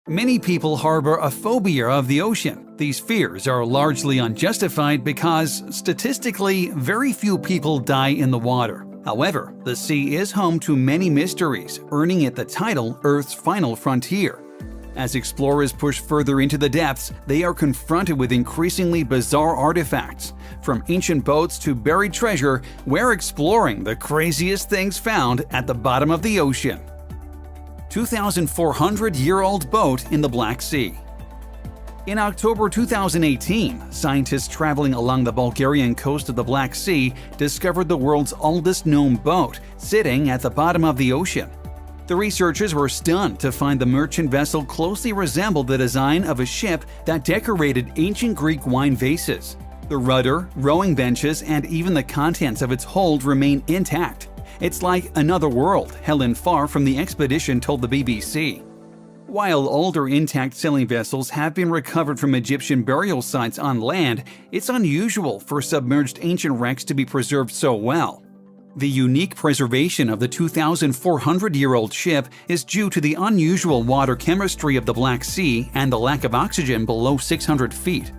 Many people harbor a phobia of the ocean. These fears are largely unjustified because, statistically, very few people die in the water. However, the sea is home to many mysteries, earning it the title Earth's Final Frontier. As explorers push further into the depths, they are confronted with increasingly bizarre artifacts. From ancient boats to buried treasure, we're exploring the craziest things found at the bottom of the ocean. 2,400-year-old boat in the Black Sea. In October 2018, scientists traveling along the Bulgarian coast of the Black Sea discovered the world's oldest known boat sitting at the bottom of the ocean. The researchers were stunned to find the merchant vessel closely resembled the design of a ship that decorated ancient Greek wine vases. The rudder, rowing benches, and even the contents of its hold remain intact. It's like another world, Helen Farr from the expedition told the BBC. While older intact sailing vessels have been recovered from Egyptian burial sites on land, it's unusual for submerged ancient wrecks to be preserved so well. The unique preservation of the 2,400-year-old ship is due to the unusual water chemistry of the Black Sea and the lack of oxygen below 600 feet.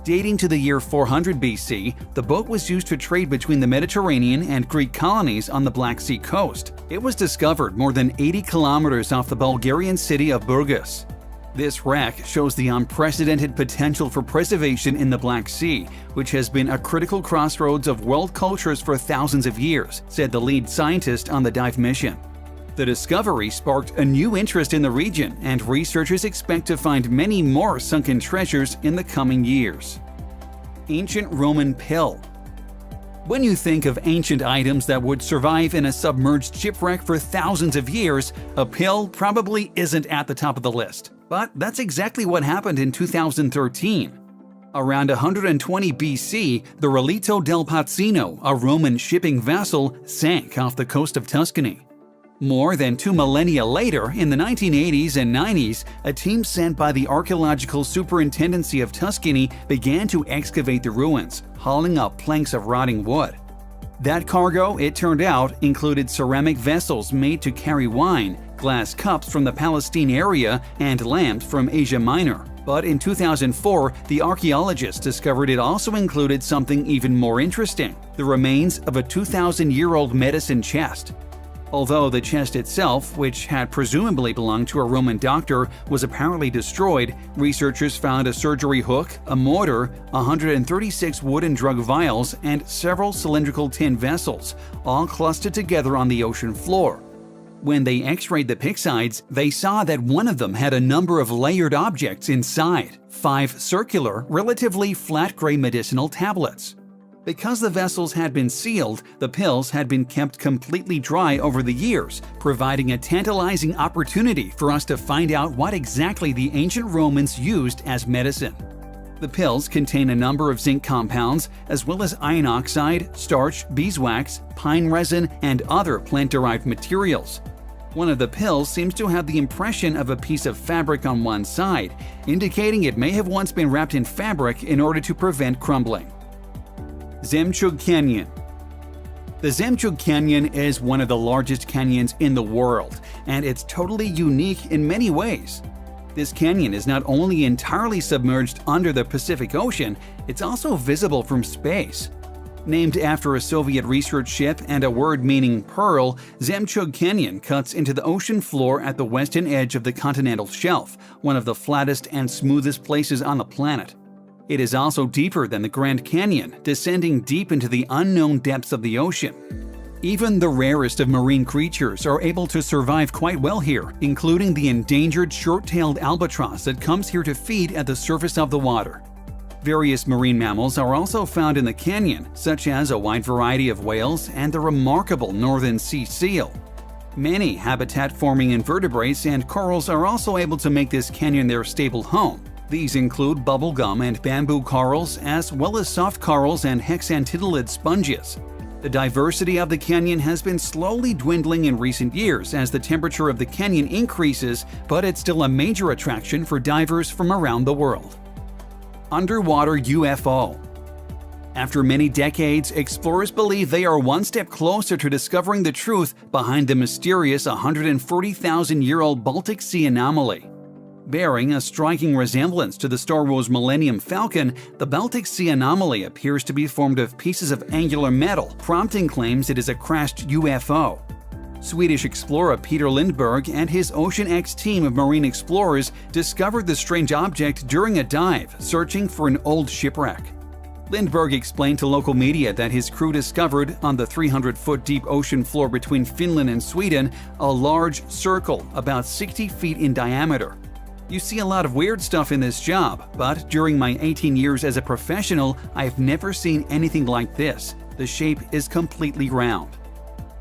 Dating to the year 400 BC, the boat was used to trade between the Mediterranean and Greek colonies on the Black Sea coast. It was discovered more than 80 kilometers off the Bulgarian city of Burgas. This wreck shows the unprecedented potential for preservation in the Black Sea, which has been a critical crossroads of world cultures for thousands of years, said the lead scientist on the dive mission. The discovery sparked a new interest in the region, and researchers expect to find many more sunken treasures in the coming years. Ancient Roman pill. When you think of ancient items that would survive in a submerged shipwreck for thousands of years, a pill probably isn't at the top of the list. But that's exactly what happened in 2013. Around 120 BC, the Relito del Pazzino, a Roman shipping vessel, sank off the coast of Tuscany. More than 2 millennia later, in the 1980s and 90s, a team sent by the Archaeological Superintendency of Tuscany began to excavate the ruins, hauling up planks of rotting wood. That cargo, it turned out, included ceramic vessels made to carry wine, glass cups from the Palestine area, and lamps from Asia Minor. But in 2004, the archaeologists discovered it also included something even more interesting: the remains of a 2,000-year-old medicine chest. Although the chest itself, which had presumably belonged to a Roman doctor, was apparently destroyed, researchers found a surgery hook, a mortar, 136 wooden drug vials, and several cylindrical tin vessels, all clustered together on the ocean floor. When they x-rayed the picksides, they saw that one of them had a number of layered objects inside, 5 circular, relatively flat gray medicinal tablets. Because the vessels had been sealed, the pills had been kept completely dry over the years, providing a tantalizing opportunity for us to find out what exactly the ancient Romans used as medicine. The pills contain a number of zinc compounds, as well as iron oxide, starch, beeswax, pine resin, and other plant-derived materials. One of the pills seems to have the impression of a piece of fabric on one side, indicating it may have once been wrapped in fabric in order to prevent crumbling. Zemchug Canyon. The Zemchug Canyon is one of the largest canyons in the world, and it's totally unique in many ways. This canyon is not only entirely submerged under the Pacific Ocean, it's also visible from space. Named after a Soviet research ship and a word meaning pearl, Zemchug Canyon cuts into the ocean floor at the western edge of the continental shelf, one of the flattest and smoothest places on the planet. It is also deeper than the Grand Canyon, descending deep into the unknown depths of the ocean. Even the rarest of marine creatures are able to survive quite well here, including the endangered short-tailed albatross that comes here to feed at the surface of the water. Various marine mammals are also found in the canyon, such as a wide variety of whales and the remarkable northern sea seal. Many habitat-forming invertebrates and corals are also able to make this canyon their stable home. These include bubblegum and bamboo corals, as well as soft corals and hexantidolid sponges. The diversity of the canyon has been slowly dwindling in recent years as the temperature of the canyon increases, but it's still a major attraction for divers from around the world. Underwater UFO. After many decades, explorers believe they are one step closer to discovering the truth behind the mysterious 140,000-year-old Baltic Sea anomaly. Bearing a striking resemblance to the Star Wars Millennium Falcon, the Baltic Sea anomaly appears to be formed of pieces of angular metal, prompting claims it is a crashed UFO. Swedish explorer Peter Lindberg and his Ocean X team of marine explorers discovered the strange object during a dive, searching for an old shipwreck. Lindberg explained to local media that his crew discovered, on the 300-foot deep ocean floor between Finland and Sweden, a large circle about 60 feet in diameter. You see a lot of weird stuff in this job, but during my 18 years as a professional, I've never seen anything like this. The shape is completely round.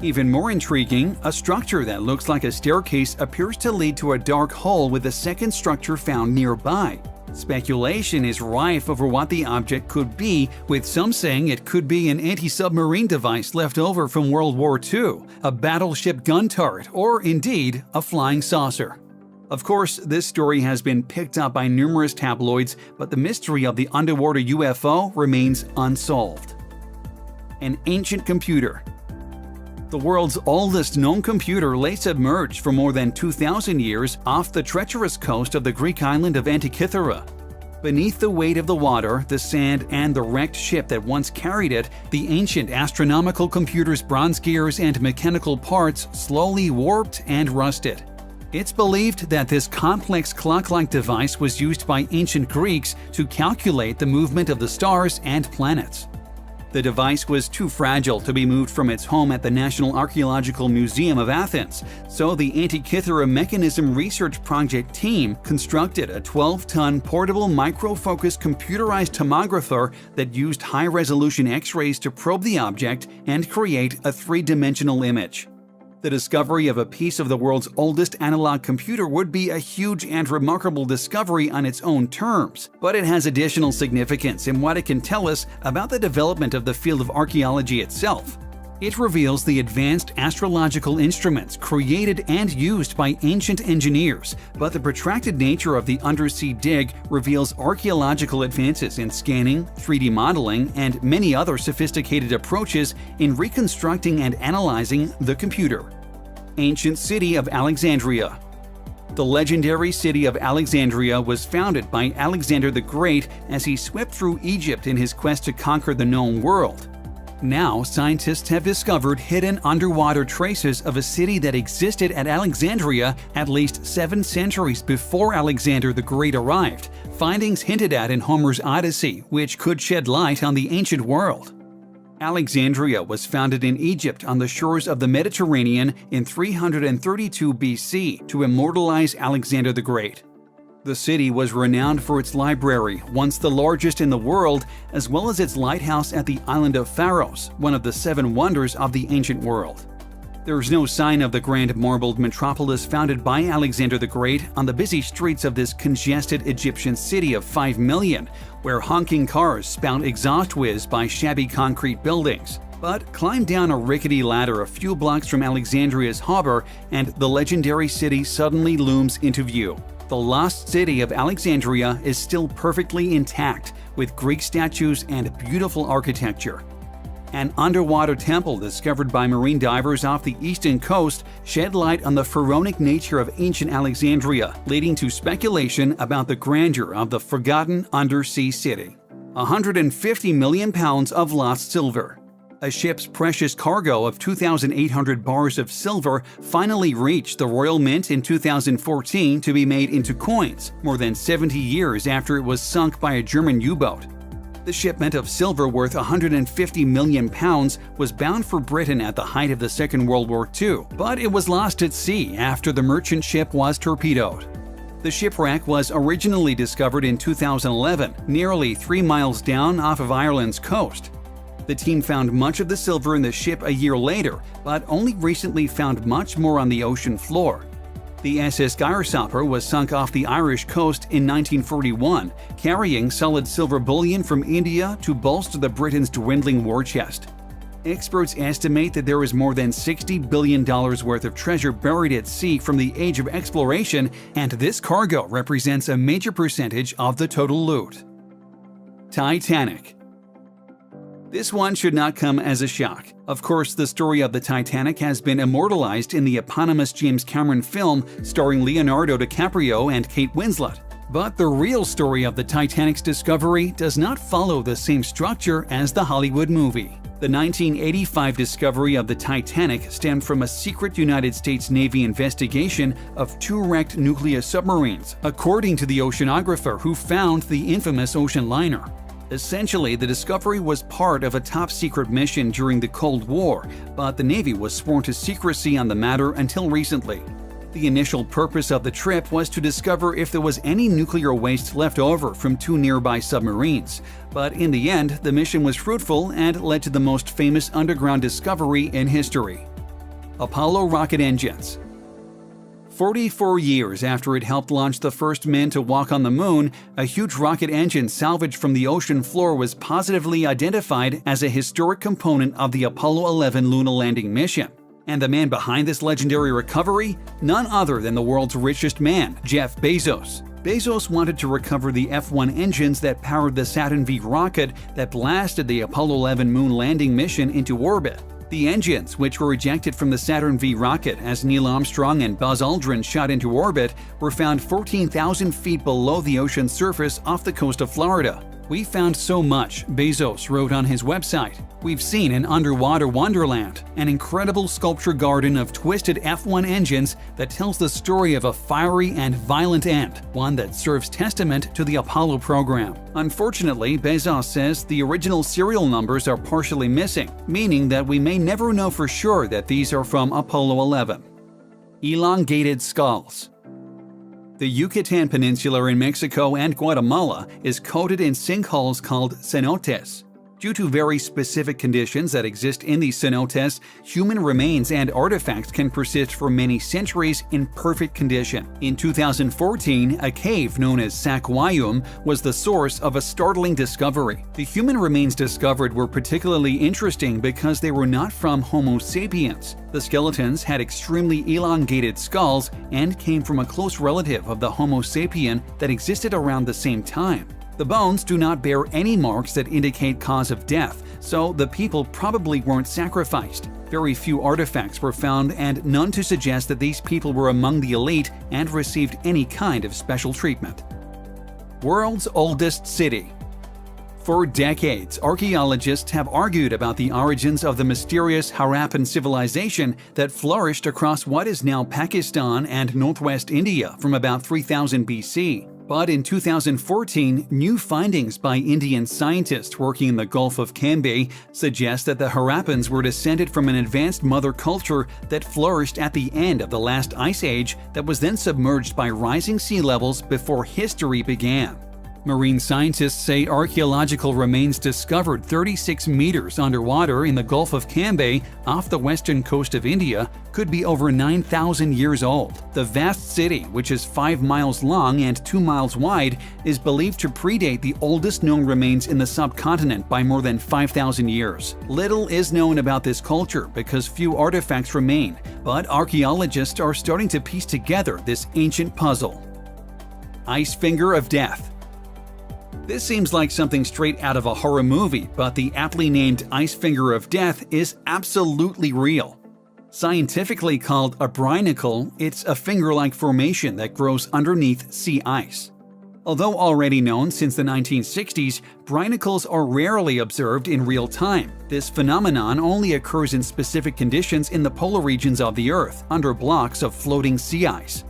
Even more intriguing, a structure that looks like a staircase appears to lead to a dark hole with a second structure found nearby. Speculation is rife over what the object could be, with some saying it could be an anti-submarine device left over from World War II, a battleship gun turret, or indeed a flying saucer. Of course, this story has been picked up by numerous tabloids, but the mystery of the underwater UFO remains unsolved. An ancient computer. The world's oldest known computer lay submerged for more than 2,000 years off the treacherous coast of the Greek island of Antikythera. Beneath the weight of the water, the sand, and the wrecked ship that once carried it, the ancient astronomical computer's bronze gears and mechanical parts slowly warped and rusted. It's believed that this complex clock-like device was used by ancient Greeks to calculate the movement of the stars and planets. The device was too fragile to be moved from its home at the National Archaeological Museum of Athens, so the Antikythera Mechanism Research Project team constructed a 12-ton portable micro-focused computerized tomographer that used high-resolution X-rays to probe the object and create a three-dimensional image. The discovery of a piece of the world's oldest analog computer would be a huge and remarkable discovery on its own terms, but it has additional significance in what it can tell us about the development of the field of archaeology itself. It reveals the advanced astrological instruments created and used by ancient engineers, but the protracted nature of the undersea dig reveals archaeological advances in scanning, 3D modeling, and many other sophisticated approaches in reconstructing and analyzing the computer. Ancient City of Alexandria. The legendary city of Alexandria was founded by Alexander the Great as he swept through Egypt in his quest to conquer the known world. Now, scientists have discovered hidden underwater traces of a city that existed at Alexandria at least 7 centuries before Alexander the Great arrived, findings hinted at in Homer's Odyssey, which could shed light on the ancient world. Alexandria was founded in Egypt on the shores of the Mediterranean in 332 BC to immortalize Alexander the Great. The city was renowned for its library, once the largest in the world, as well as its lighthouse at the island of Pharos, one of the 7 wonders of the ancient world. There is no sign of the grand marbled metropolis founded by Alexander the Great on the busy streets of this congested Egyptian city of 5 million, where honking cars spout exhaust whiz by shabby concrete buildings. But climb down a rickety ladder a few blocks from Alexandria's harbor and the legendary city suddenly looms into view. The lost city of Alexandria is still perfectly intact, with Greek statues and beautiful architecture. An underwater temple discovered by marine divers off the eastern coast shed light on the pharaonic nature of ancient Alexandria, leading to speculation about the grandeur of the forgotten undersea city. 150 million pounds of lost silver. A ship's precious cargo of 2,800 bars of silver finally reached the Royal Mint in 2014 to be made into coins, more than 70 years after it was sunk by a German U-boat. The shipment of silver worth 150 million pounds was bound for Britain at the height of the Second World War II, but it was lost at sea after the merchant ship was torpedoed. The shipwreck was originally discovered in 2011, nearly 3 miles down off of Ireland's coast. The team found much of the silver in the ship a year later, but only recently found much more on the ocean floor. The SS Geirsopper was sunk off the Irish coast in 1941, carrying solid silver bullion from India to bolster the Britain's dwindling war chest. Experts estimate that there is more than $60 billion worth of treasure buried at sea from the age of exploration, and this cargo represents a major percentage of the total loot. Titanic. This one should not come as a shock. Of course, the story of the Titanic has been immortalized in the eponymous James Cameron film starring Leonardo DiCaprio and Kate Winslet. But the real story of the Titanic's discovery does not follow the same structure as the Hollywood movie. The 1985 discovery of the Titanic stemmed from a secret United States Navy investigation of 2 wrecked nuclear submarines, according to the oceanographer who found the infamous ocean liner. Essentially, the discovery was part of a top-secret mission during the Cold War, but the Navy was sworn to secrecy on the matter until recently. The initial purpose of the trip was to discover if there was any nuclear waste left over from 2 nearby submarines, but in the end, the mission was fruitful and led to the most famous underground discovery in history: Apollo rocket engines. 44 years after it helped launch the first men to walk on the moon, a huge rocket engine salvaged from the ocean floor was positively identified as a historic component of the Apollo 11 lunar landing mission. And the man behind this legendary recovery? None other than the world's richest man, Jeff Bezos. Bezos wanted to recover the F-1 engines that powered the Saturn V rocket that blasted the Apollo 11 moon landing mission into orbit. The engines, which were ejected from the Saturn V rocket as Neil Armstrong and Buzz Aldrin shot into orbit, were found 14,000 feet below the ocean's surface off the coast of Florida. "We found so much," Bezos wrote on his website. "We've seen an underwater wonderland, an incredible sculpture garden of twisted F-1 engines that tells the story of a fiery and violent end, one that serves testament to the Apollo program." Unfortunately, Bezos says the original serial numbers are partially missing, meaning that we may never know for sure that these are from Apollo 11. Elongated skulls. The Yucatan Peninsula in Mexico and Guatemala is coated in sinkholes called cenotes. Due to very specific conditions that exist in these cenotes, human remains and artifacts can persist for many centuries in perfect condition. In 2014, a cave known as Saquayum was the source of a startling discovery. The human remains discovered were particularly interesting because they were not from Homo sapiens. The skeletons had extremely elongated skulls and came from a close relative of the Homo sapien that existed around the same time. The bones do not bear any marks that indicate cause of death, so the people probably weren't sacrificed. Very few artifacts were found and none to suggest that these people were among the elite and received any kind of special treatment. World's oldest city. For decades, archaeologists have argued about the origins of the mysterious Harappan civilization that flourished across what is now Pakistan and northwest India from about 3000 BC. But in 2014, new findings by Indian scientists working in the Gulf of Cambay suggest that the Harappans were descended from an advanced mother culture that flourished at the end of the last ice age that was then submerged by rising sea levels before history began. Marine scientists say archaeological remains discovered 36 meters underwater in the Gulf of Cambay off the western coast of India could be over 9,000 years old. The vast city, which is 5 miles long and 2 miles wide, is believed to predate the oldest known remains in the subcontinent by more than 5,000 years. Little is known about this culture because few artifacts remain, but archaeologists are starting to piece together this ancient puzzle. Ice Finger of Death. This seems like something straight out of a horror movie, but the aptly named Ice Finger of Death is absolutely real. Scientifically called a brinacle, it's a finger-like formation that grows underneath sea ice. Although already known since the 1960s, brinicles are rarely observed in real time. This phenomenon only occurs in specific conditions in the polar regions of the Earth, under blocks of floating sea ice.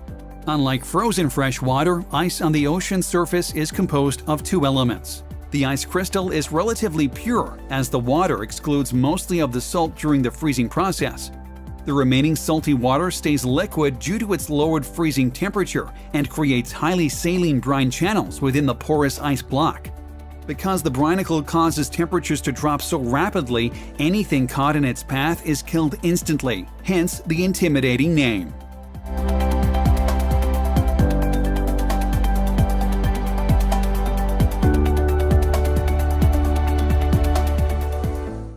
Unlike frozen fresh water, ice on the ocean surface is composed of 2 elements. The ice crystal is relatively pure, as the water excludes mostly of the salt during the freezing process. The remaining salty water stays liquid due to its lowered freezing temperature and creates highly saline brine channels within the porous ice block. Because the brinacle causes temperatures to drop so rapidly, anything caught in its path is killed instantly, hence the intimidating name.